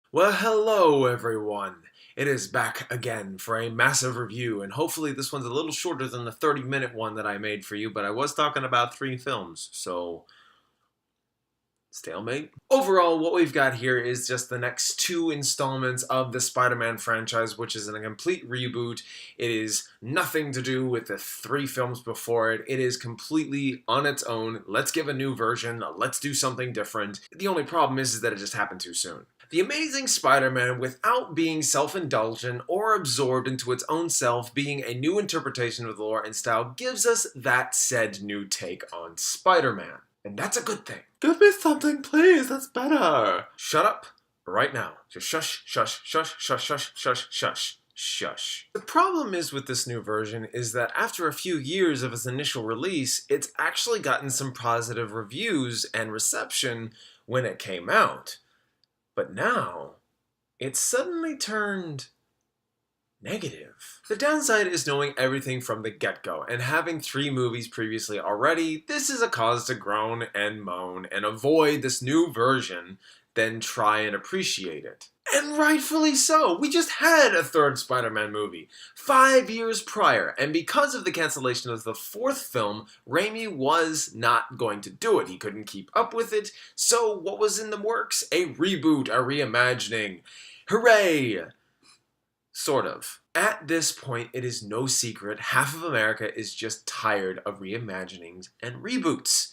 Well, hello everyone. It is back again for a massive review, and hopefully this one's a little shorter than the 30-minute one that I made for you, but I was talking about 3 films, so stalemate. Overall, what we've got here is just the next 2 installments of the Spider-Man franchise, which is a complete reboot. It is nothing to do with the 3 films before it. It is completely on its own. Let's give a new version. Let's do something different. The only problem is that it just happened too soon. The Amazing Spider-Man, without being self-indulgent or absorbed into its own self, being a new interpretation of the lore and style, gives us that said new take on Spider-Man. And that's a good thing. Give me something, please. That's better. Shut up right now. Just shush, shush, shush, shush, shush, shush, shush, shush. The problem is with this new version is that after a few years of its initial release, it's actually gotten some positive reviews and reception when it came out. But now, it's suddenly turned negative. The downside is knowing everything from the get-go, and having 3 movies previously already, this is a cause to groan and moan and avoid this new version, then try and appreciate it. And rightfully so. We just had a 3rd Spider-Man movie 5 years prior, and because of the cancellation of the 4th film, Raimi was not going to do it. He couldn't keep up with it, so what was in the works? A reboot, a reimagining. Hooray! Sort of. At this point, it is no secret half of America is just tired of reimaginings and reboots,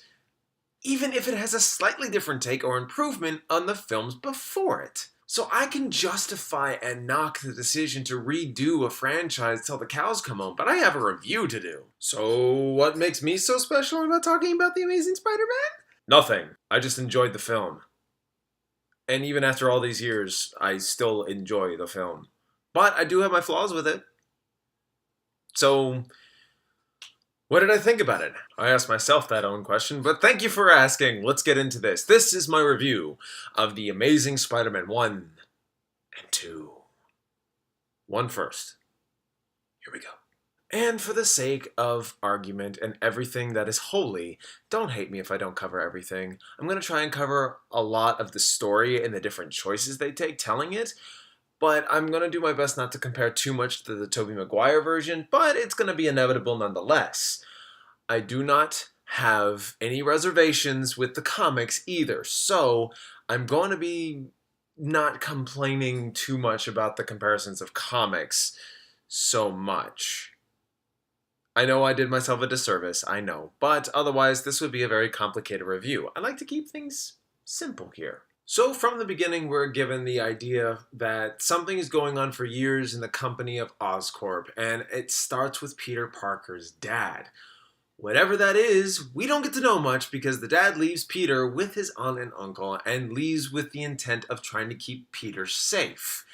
even if it has a slightly different take or improvement on the films before it. So I can justify and knock the decision to redo a franchise till the cows come home, but I have a review to do. So what makes me so special about talking about The Amazing Spider-Man? Nothing. I just enjoyed the film. And even after all these years, I still enjoy the film. But I do have my flaws with it. So, what did I think about it? I asked myself that own question, but thank you for asking. Let's get into this. This is my review of The Amazing Spider-Man 1 and 2. 1 first. Here we go. And for the sake of argument and everything that is holy, don't hate me if I don't cover everything. I'm going to try and cover a lot of the story and the different choices they take telling it, but I'm going to do my best not to compare too much to the Tobey Maguire version, but it's going to be inevitable nonetheless. I do not have any reservations with the comics either, so I'm going to be not complaining too much about the comparisons of comics so much. I know I did myself a disservice, I know, but otherwise this would be a very complicated review. I like to keep things simple here. So from the beginning, we're given the idea that something is going on for years in the company of Oscorp, and it starts with Peter Parker's dad. Whatever that is, we don't get to know much because the dad leaves Peter with his aunt and uncle and leaves with the intent of trying to keep Peter safe.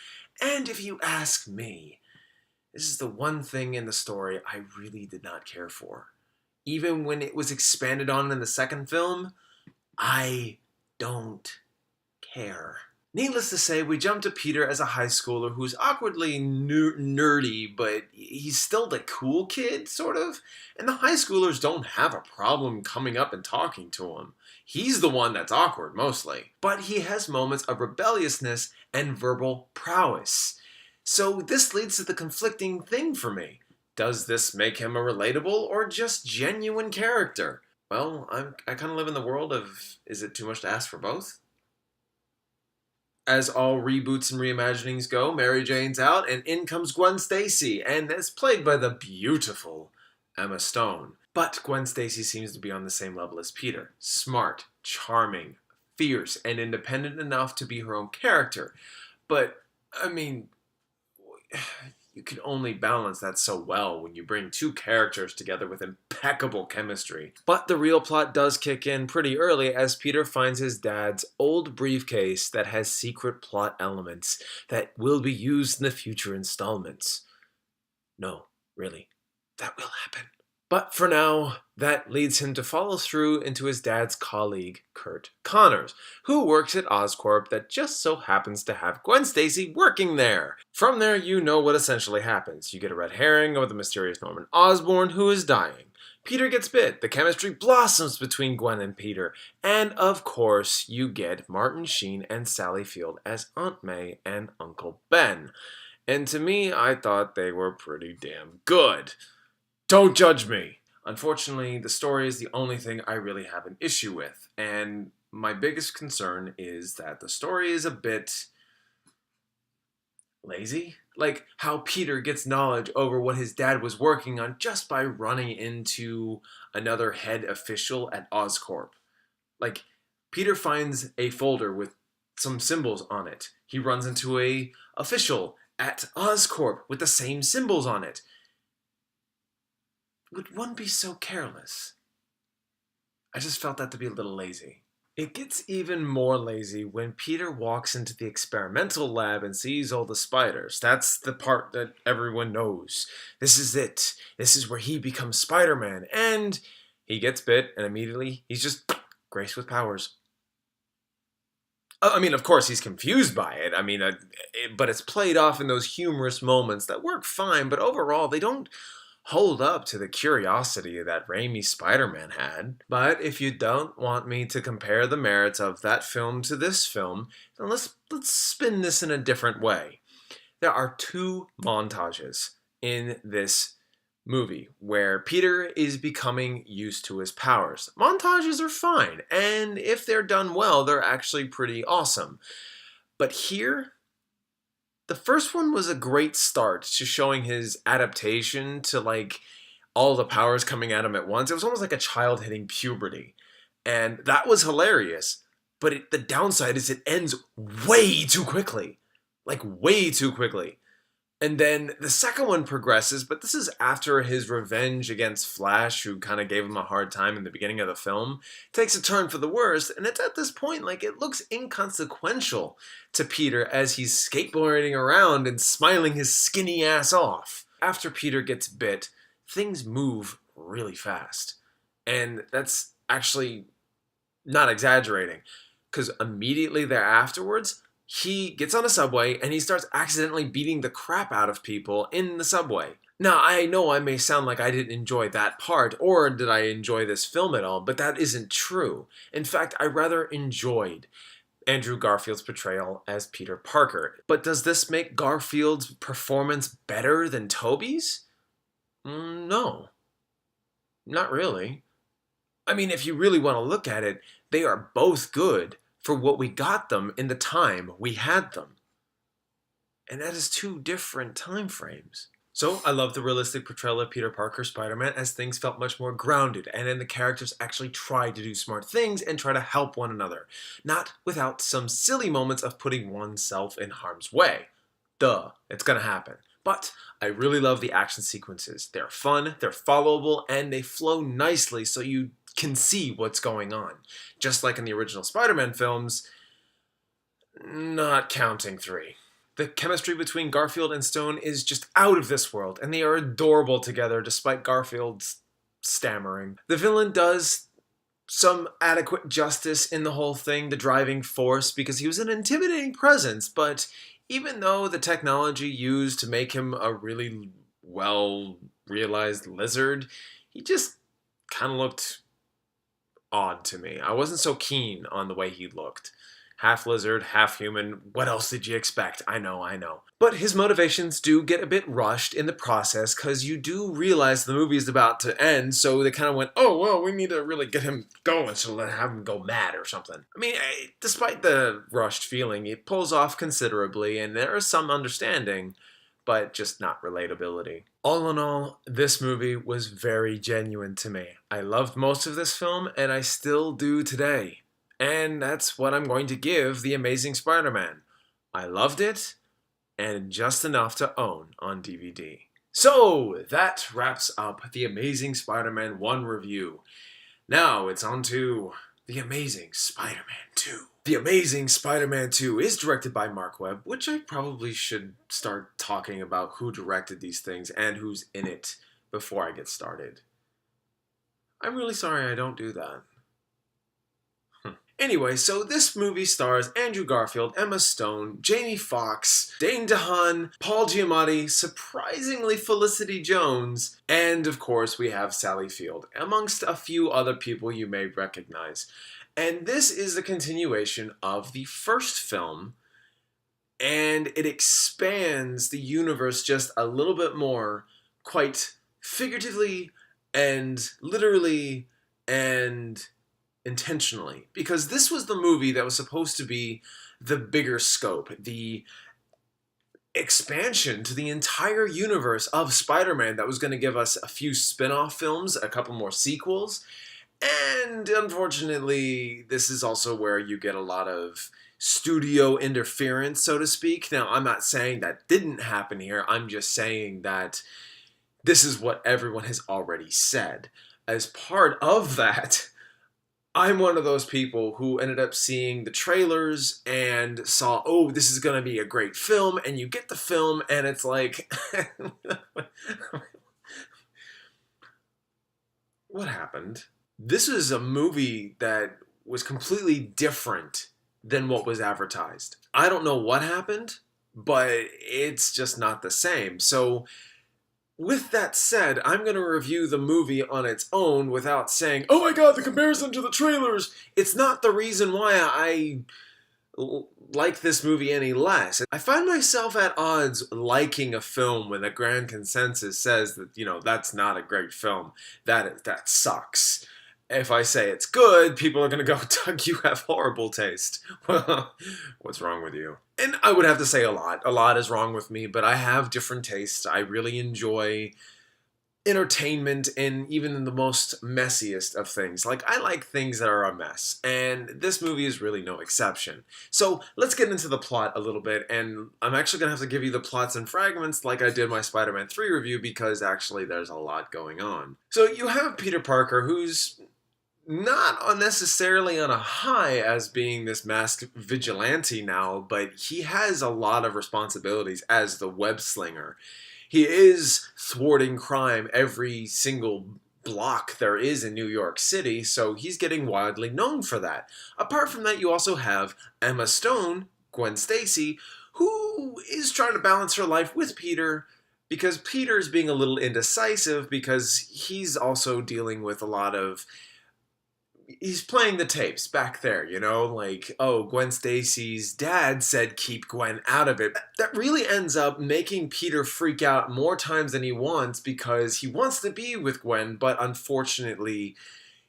And if you ask me, this is the one thing in the story I really did not care for. Even when it was expanded on in the 2nd film, I don't care. Needless to say, we jump to Peter as a high schooler who's awkwardly nerdy, but he's still the cool kid, sort of. And the high schoolers don't have a problem coming up and talking to him. He's the one that's awkward, mostly. But he has moments of rebelliousness and verbal prowess. So this leads to the conflicting thing for me. Does this make him a relatable or just genuine character? Well, I kind of live in the world of, is it too much to ask for both? As all reboots and reimaginings go, Mary Jane's out, and in comes Gwen Stacy, and is played by the beautiful Emma Stone. But Gwen Stacy seems to be on the same level as Peter. Smart, charming, fierce, and independent enough to be her own character. But, I mean, you can only balance that so well when you bring 2 characters together with impeccable chemistry. But the real plot does kick in pretty early as Peter finds his dad's old briefcase that has secret plot elements that will be used in the future installments. No, really, that will happen. But for now, that leads him to follow through into his dad's colleague, Kurt Connors, who works at Oscorp that just so happens to have Gwen Stacy working there. From there, you know what essentially happens. You get a red herring of the mysterious Norman Osborn who is dying. Peter gets bit, the chemistry blossoms between Gwen and Peter, and of course you get Martin Sheen and Sally Field as Aunt May and Uncle Ben. And to me, I thought they were pretty damn good. Don't judge me! Unfortunately, the story is the only thing I really have an issue with, and my biggest concern is that the story is a bit lazy. Like how Peter gets knowledge over what his dad was working on just by running into another head official at Oscorp. Like, Peter finds a folder with some symbols on it. He runs into a official at Oscorp with the same symbols on it. Would one be so careless? I just felt that to be a little lazy. It gets even more lazy when Peter walks into the experimental lab and sees all the spiders. That's the part that everyone knows. This is it. This is where he becomes Spider-Man. And he gets bit, and immediately he's just graced with powers. I mean, of course, he's confused by it. But it's played off in those humorous moments that work fine, but overall, they don't hold up to the curiosity that Raimi's Spider-Man had. But if you don't want me to compare the merits of that film to this film, then let's spin this in a different way. There are two montages in this movie where Peter is becoming used to his powers. Montages are fine, and if they're done well, they're actually pretty awesome. But here, the first one was a great start to showing his adaptation to like all the powers coming at him at once. It was almost like a child hitting puberty, and that was hilarious. But the downside is it ends way too quickly, like way too quickly. And then the second one progresses, but this is after his revenge against Flash, who kind of gave him a hard time in the beginning of the film, takes a turn for the worse, and it's at this point like it looks inconsequential to Peter as he's skateboarding around and smiling his skinny ass off. After Peter gets bit, things move really fast. And that's actually not exaggerating, because immediately thereafterwards, he gets on a subway and he starts accidentally beating the crap out of people in the subway. Now, I know I may sound like I didn't enjoy that part, or did I enjoy this film at all, but that isn't true. In fact, I rather enjoyed Andrew Garfield's portrayal as Peter Parker. But does this make Garfield's performance better than Tobey's? No. Not really. I mean, if you really want to look at it, they are both good for what we got them in the time we had them. And that is two different time frames. So I love the realistic portrayal of Peter Parker Spider-Man, as things felt much more grounded, and then the characters actually tried to do smart things and try to help one another, not without some silly moments of putting oneself in harm's way. Duh, it's gonna happen. But I really love the action sequences. They're fun, they're followable, and they flow nicely so you can see what's going on. Just like in the original Spider-Man films, not counting 3. The chemistry between Garfield and Stone is just out of this world, and they are adorable together despite Garfield's stammering. The villain does some adequate justice in the whole thing, the driving force, because he was an intimidating presence, but even though the technology used to make him a really well-realized lizard, he just kind of looked odd to me. I wasn't so keen on the way he looked. Half lizard, half human, what else did you expect? I know. But his motivations do get a bit rushed in the process, because you do realize the movie is about to end, so they kind of went, oh, well, we need to really get him going, so let's have him go mad or something. I mean, despite the rushed feeling, it pulls off considerably, and there is some understanding, but just not relatability. All in all, this movie was very genuine to me. I loved most of this film, and I still do today. And that's what I'm going to give The Amazing Spider-Man. I loved it, and just enough to own on DVD. So, that wraps up The Amazing Spider-Man 1 review. Now, it's on to The Amazing Spider-Man 2. The Amazing Spider-Man 2 is directed by Mark Webb, which I probably should start talking about who directed these things and who's in it before I get started. I'm really sorry I don't do that. Anyway, so this movie stars Andrew Garfield, Emma Stone, Jamie Foxx, Dane DeHaan, Paul Giamatti, surprisingly Felicity Jones, and of course we have Sally Field, amongst a few other people you may recognize. And this is the continuation of the first film, and it expands the universe just a little bit more, quite figuratively and literally and intentionally, because this was the movie that was supposed to be the bigger scope, the expansion to the entire universe of Spider-Man that was going to give us a few spin-off films, a couple more sequels, and unfortunately, this is also where you get a lot of studio interference, so to speak. Now, I'm not saying that didn't happen here, I'm just saying that this is what everyone has already said. As part of that, I'm one of those people who ended up seeing the trailers and saw, oh, this is going to be a great film, and you get the film, and it's like, what happened? This is a movie that was completely different than what was advertised. I don't know what happened, but it's just not the same. So, with that said, I'm going to review the movie on its own without saying, oh my god, the comparison to the trailers! It's not the reason why I like this movie any less. I find myself at odds liking a film when the grand consensus says that, that's not a great film. That sucks. If I say it's good, people are going to go, Doug, you have horrible taste. Well, what's wrong with you? And I would have to say a lot. A lot is wrong with me, but I have different tastes. I really enjoy entertainment and even in the most messiest of things. Like, I like things that are a mess, and this movie is really no exception. So let's get into the plot a little bit, and I'm actually going to have to give you the plots and fragments like I did my Spider-Man 3 review, because actually there's a lot going on. So you have Peter Parker, who's not unnecessarily on a high as being this masked vigilante now, but he has a lot of responsibilities as the web slinger. He is thwarting crime every single block there is in New York City, so he's getting widely known for that. Apart from that, you also have Emma Stone, Gwen Stacy, who is trying to balance her life with Peter, because Peter's being a little indecisive because he's also dealing with a lot of... He's playing the tapes back there, like, oh, Gwen Stacy's dad said keep Gwen out of it. That really ends up making Peter freak out more times than he wants, because he wants to be with Gwen, but unfortunately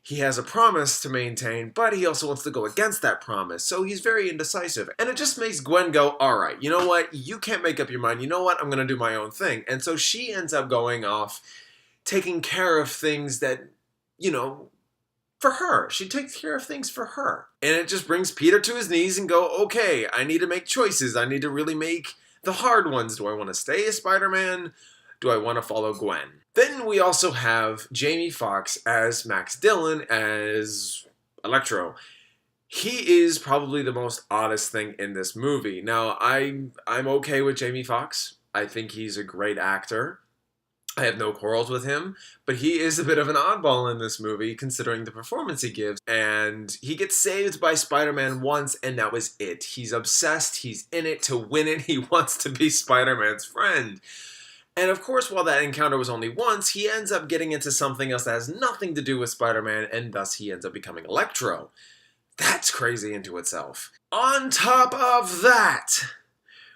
he has a promise to maintain, but he also wants to go against that promise, so he's very indecisive. And it just makes Gwen go, alright, you know what, you can't make up your mind, you know what, I'm gonna do my own thing. And so she ends up going off, taking care of things that, for her. She takes care of things for her. And it just brings Peter to his knees and go, okay, I need to make choices. I need to really make the hard ones. Do I want to stay as Spider-Man? Do I want to follow Gwen? Then we also have Jamie Foxx as Max Dillon as Electro. He is probably the most oddest thing in this movie. Now, I'm okay with Jamie Foxx. I think he's a great actor. I have no quarrels with him, but he is a bit of an oddball in this movie, considering the performance he gives. And he gets saved by Spider-Man once, and that was it. He's obsessed, he's in it to win it, he wants to be Spider-Man's friend. And of course, while that encounter was only once, he ends up getting into something else that has nothing to do with Spider-Man, and thus he ends up becoming Electro. That's crazy into itself. On top of that,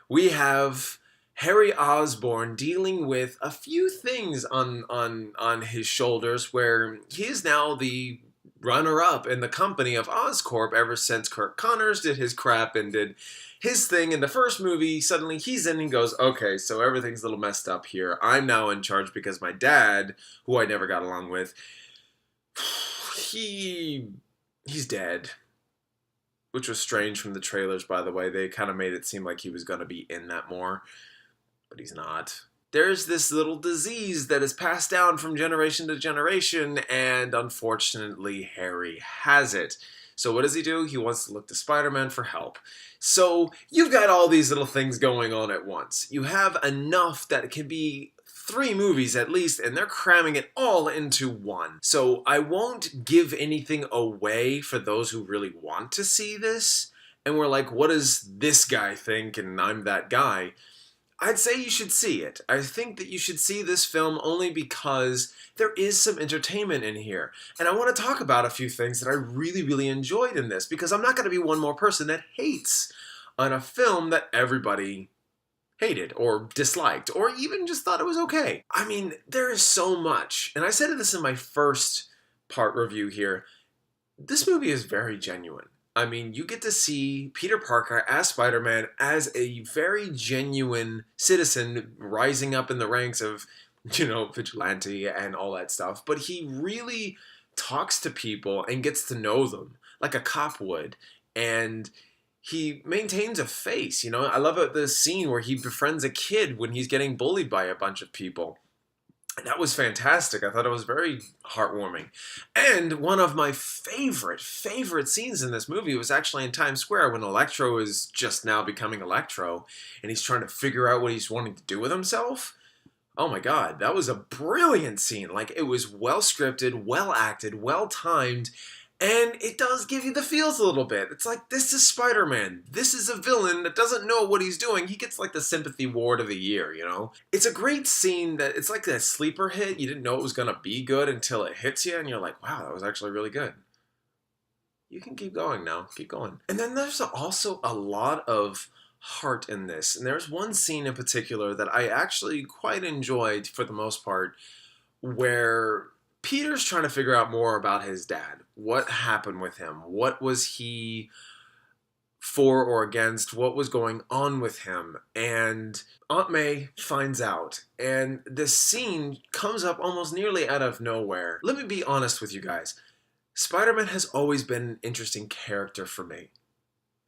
we have Harry Osborn dealing with a few things on his shoulders, where he is now the runner-up in the company of Oscorp ever since Kirk Connors did his crap and did his thing in the first movie. Suddenly he's in and goes, okay, so everything's a little messed up here. I'm now in charge because my dad, who I never got along with, he's dead. Which was strange from the trailers, by the way. They kind of made it seem like he was going to be in that more. But he's not. There's this little disease that is passed down from generation to generation, and unfortunately, Harry has it. So what does he do? He wants to look to Spider-Man for help. So you've got all these little things going on at once. You have enough that can be 3 movies at least, and they're cramming it all into one. So I won't give anything away for those who really want to see this, and we're like, what does this guy think, and I'm that guy. I'd say you should see it. I think that you should see this film only because there is some entertainment in here. And I want to talk about a few things that I really, really enjoyed in this, because I'm not going to be one more person that hates on a film that everybody hated or disliked or even just thought it was okay. I mean, there is so much. And I said this in my first part review here. This movie is very genuine. I mean, you get to see Peter Parker as Spider-Man as a very genuine citizen rising up in the ranks of, vigilante and all that stuff. But he really talks to people and gets to know them like a cop would. And he maintains a face, I love the scene where he befriends a kid when he's getting bullied by a bunch of people. And that was fantastic. I thought it was very heartwarming. And one of my favorite scenes in this movie was actually in Times Square when Electro is just now becoming Electro and he's trying to figure out what he's wanting to do with himself. Oh my God, that was a brilliant scene. Like, it was well scripted, well acted, well timed, and it does give you the feels a little bit. It's like, this is Spider-Man. This is a villain that doesn't know what he's doing. He gets like the sympathy award of the year, It's a great scene that it's like that sleeper hit. You didn't know it was going to be good until it hits you, and you're like, wow, that was actually really good. You can keep going now. Keep going. And then there's also a lot of heart in this. And there's one scene in particular that I actually quite enjoyed for the most part, where Peter's trying to figure out more about his dad. What happened with him? What was he for or against? What was going on with him? And Aunt May finds out. And this scene comes up almost nearly out of nowhere. Let me be honest with you guys. Spider-Man has always been an interesting character for me.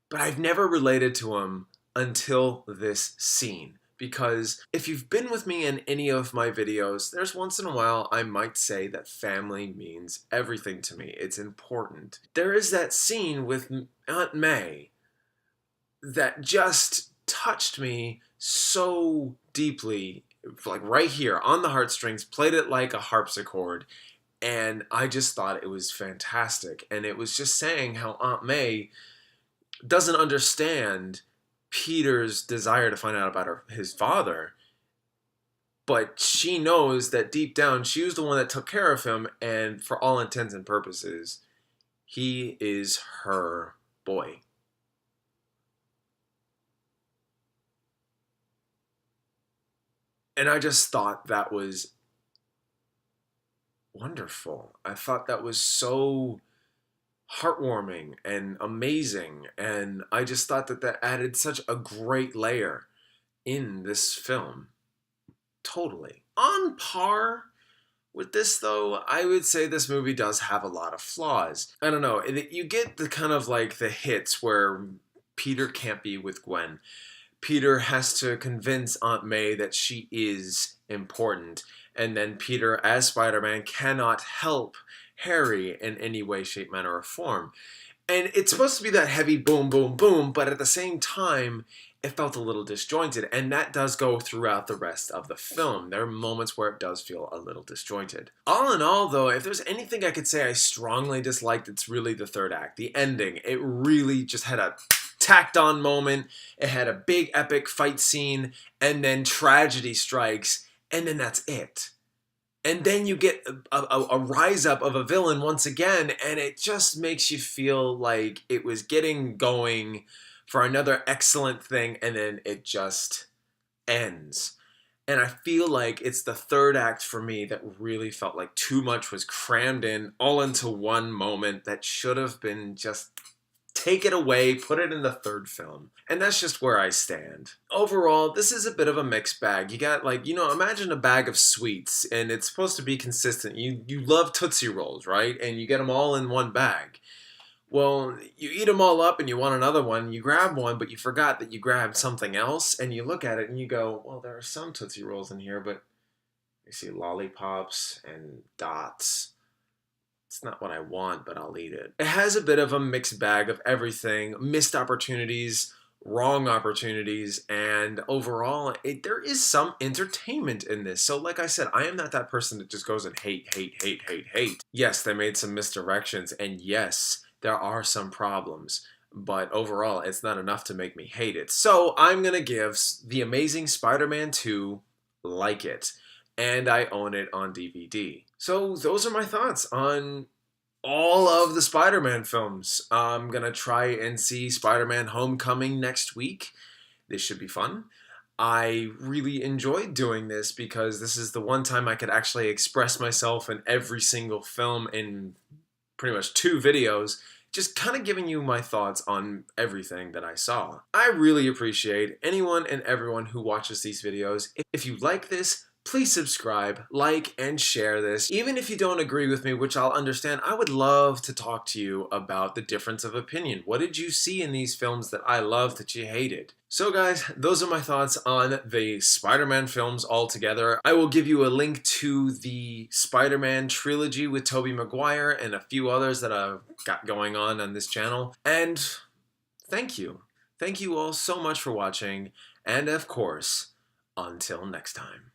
But I've never related to him until this scene. Because if you've been with me in any of my videos, there's once in a while I might say that family means everything to me. It's important. There is that scene with Aunt May that just touched me so deeply, like right here on the heartstrings, played it like a harpsichord, and I just thought it was fantastic. And it was just saying how Aunt May doesn't understand Peter's desire to find out about his father, but she knows that deep down she was the one that took care of him, and for all intents and purposes, he is her boy. And I just thought that was wonderful. I thought that was so heartwarming and amazing, and I just thought that added such a great layer in this film. Totally. On par with this, though, I would say this movie does have a lot of flaws. I don't know, you get the kind of like the hits where Peter can't be with Gwen. Peter has to convince Aunt May that she is important, and then Peter, as Spider-Man, cannot help Harry in any way, shape, manner, or form. And it's supposed to be that heavy boom, boom, boom, but at the same time, it felt a little disjointed, and that does go throughout the rest of the film. There are moments where it does feel a little disjointed. All in all, though, if there's anything I could say I strongly disliked, it's really the third act. The ending, it really just had a tacked on moment. It had a big epic fight scene, and then tragedy strikes, and then that's it. And then you get a rise up of a villain once again, and it just makes you feel like it was getting going for another excellent thing, and then it just ends. And I feel like it's the third act for me that really felt like too much was crammed in all into one moment that should have been just take it away, put it in the third film. And that's just where I stand. Overall, this is a bit of a mixed bag. You got imagine a bag of sweets, and it's supposed to be consistent. You love Tootsie Rolls, right? And you get them all in one bag. Well, you eat them all up and you want another one. You grab one, but you forgot that you grabbed something else, and you look at it and you go, well, there are some Tootsie Rolls in here, but I see lollipops and dots. It's not what I want, but I'll eat it. It has a bit of a mixed bag of everything. Missed opportunities, wrong opportunities, and overall, there is some entertainment in this. So, like I said, I am not that person that just goes and hate, hate, hate, hate, hate. Yes, they made some misdirections, and yes, there are some problems, but overall, it's not enough to make me hate it. So, I'm gonna give The Amazing Spider-Man 2 like it, and I own it on DVD. So, those are my thoughts on all of the Spider-Man films. I'm gonna try and see Spider-Man Homecoming next week. This should be fun. I really enjoyed doing this because this is the one time I could actually express myself in every single film in pretty much 2 videos, just kind of giving you my thoughts on everything that I saw. I really appreciate anyone and everyone who watches these videos. If you like this, please subscribe, like, and share this. Even if you don't agree with me, which I'll understand, I would love to talk to you about the difference of opinion. What did you see in these films that I loved that you hated? So guys, those are my thoughts on the Spider-Man films altogether. I will give you a link to the Spider-Man trilogy with Tobey Maguire and a few others that I've got going on this channel. And thank you. Thank you all so much for watching. And of course, until next time.